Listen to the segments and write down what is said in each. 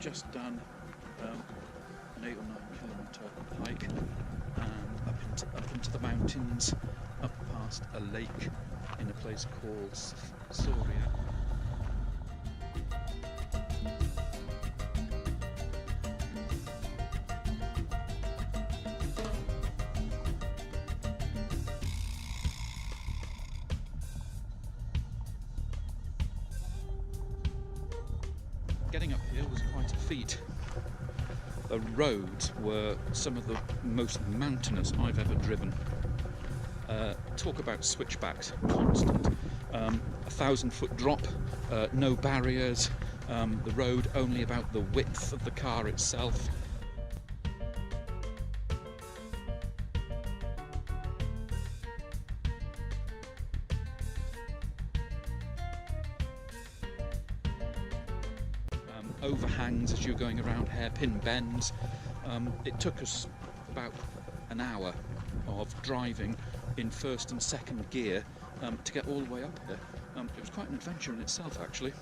just done an 8 or 9 kilometre hike and up into the mountains, up past a lake in a place called Soria. Getting up here was quite a feat. The roads were some of the most mountainous I've ever driven. Talk about switchbacks, constant. 1,000-foot drop, no barriers, the road only about the width of the car itself. Overhangs as you're going around hairpin bends. It took us about an hour of driving in first and second gear to get all the way up here. It was quite an adventure in itself, actually.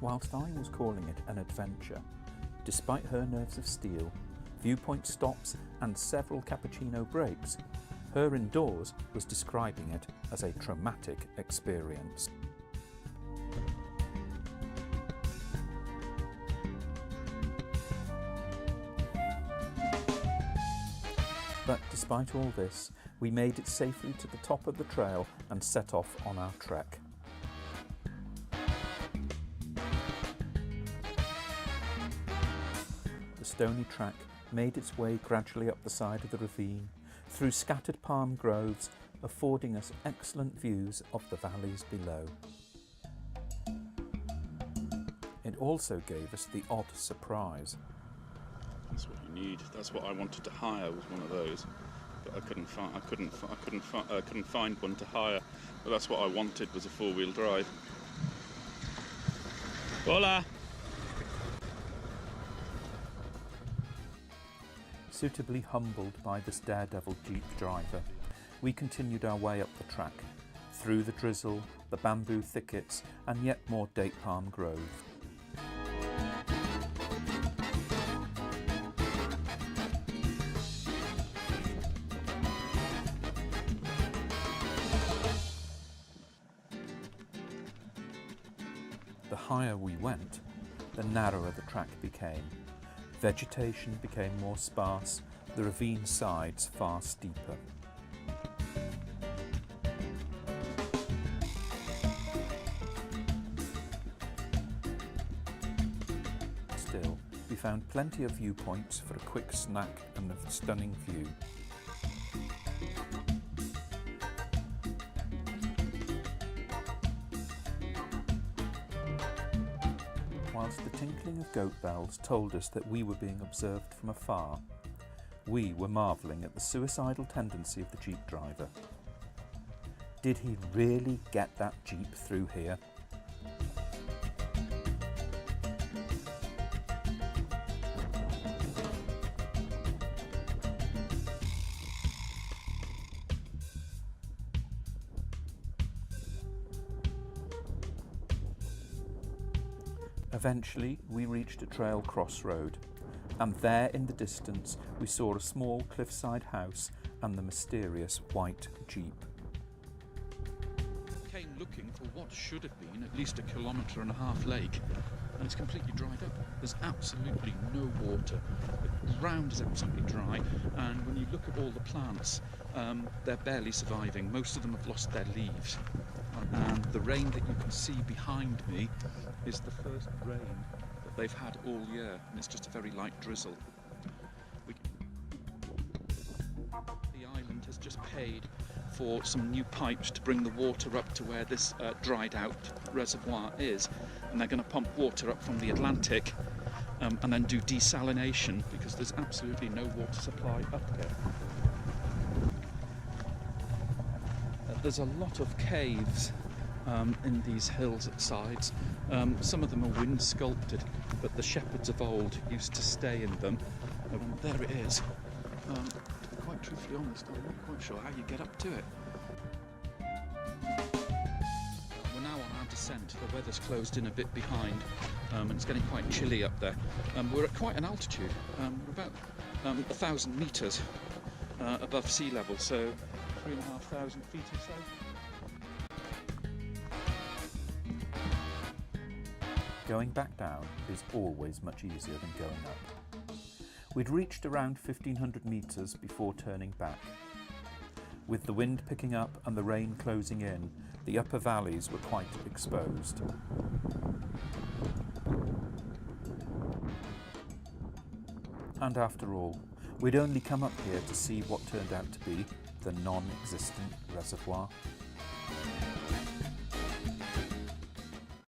Whilst I was calling it an adventure, despite her nerves of steel, viewpoint stops and several cappuccino breaks, her indoors was describing it as a traumatic experience. But despite all this, we made it safely to the top of the trail and set off on our trek. The stony track made its way gradually up the side of the ravine, through scattered palm groves, affording us excellent views of the valleys below. It also gave us the odd surprise. That's what you need. That's what I wanted to hire, was one of those, but I couldn't find one to hire. But that's what I wanted, was a 4-wheel drive. Hola. Suitably humbled by this daredevil Jeep driver, we continued our way up the track, through the drizzle, the bamboo thickets and yet more date palm grove. The higher we went, the narrower the track became. Vegetation became more sparse, the ravine sides far steeper. Still, we found plenty of viewpoints for a quick snack and a stunning view. Whilst the tinkling of goat bells told us that we were being observed from afar, we were marvelling at the suicidal tendency of the Jeep driver. Did he really get that Jeep through here? Eventually, we reached a trail crossroad, and there in the distance we saw a small cliffside house and the mysterious white Jeep. Came looking for what should have been at least 1.5 kilometre lake, and it's completely dried up. There's absolutely no water. The ground is absolutely dry, and when you look at all the plants, they're barely surviving. Most of them have lost their leaves. And the rain that you can see behind me is the first rain that they've had all year, and it's just a very light drizzle. The island has just paid for some new pipes to bring the water up to where this dried out reservoir is, and they're going to pump water up from the Atlantic and then do desalination, because there's absolutely no water supply up here. There's a lot of caves in these hills at sides. Some of them are wind sculpted, but the shepherds of old used to stay in them. There it is. quite truthfully honest, I'm not quite sure how you get up to it. We're now on our descent. The weather's closed in a bit behind, and it's getting quite chilly up there. We're at quite an altitude. We're about 1,000 metres above sea level, so 3,500 feet or so. Going back down is always much easier than going up. We'd reached around 1,500 metres before turning back. With the wind picking up and the rain closing in, the upper valleys were quite exposed. And after all, we'd only come up here to see what turned out to be the non-existent reservoir.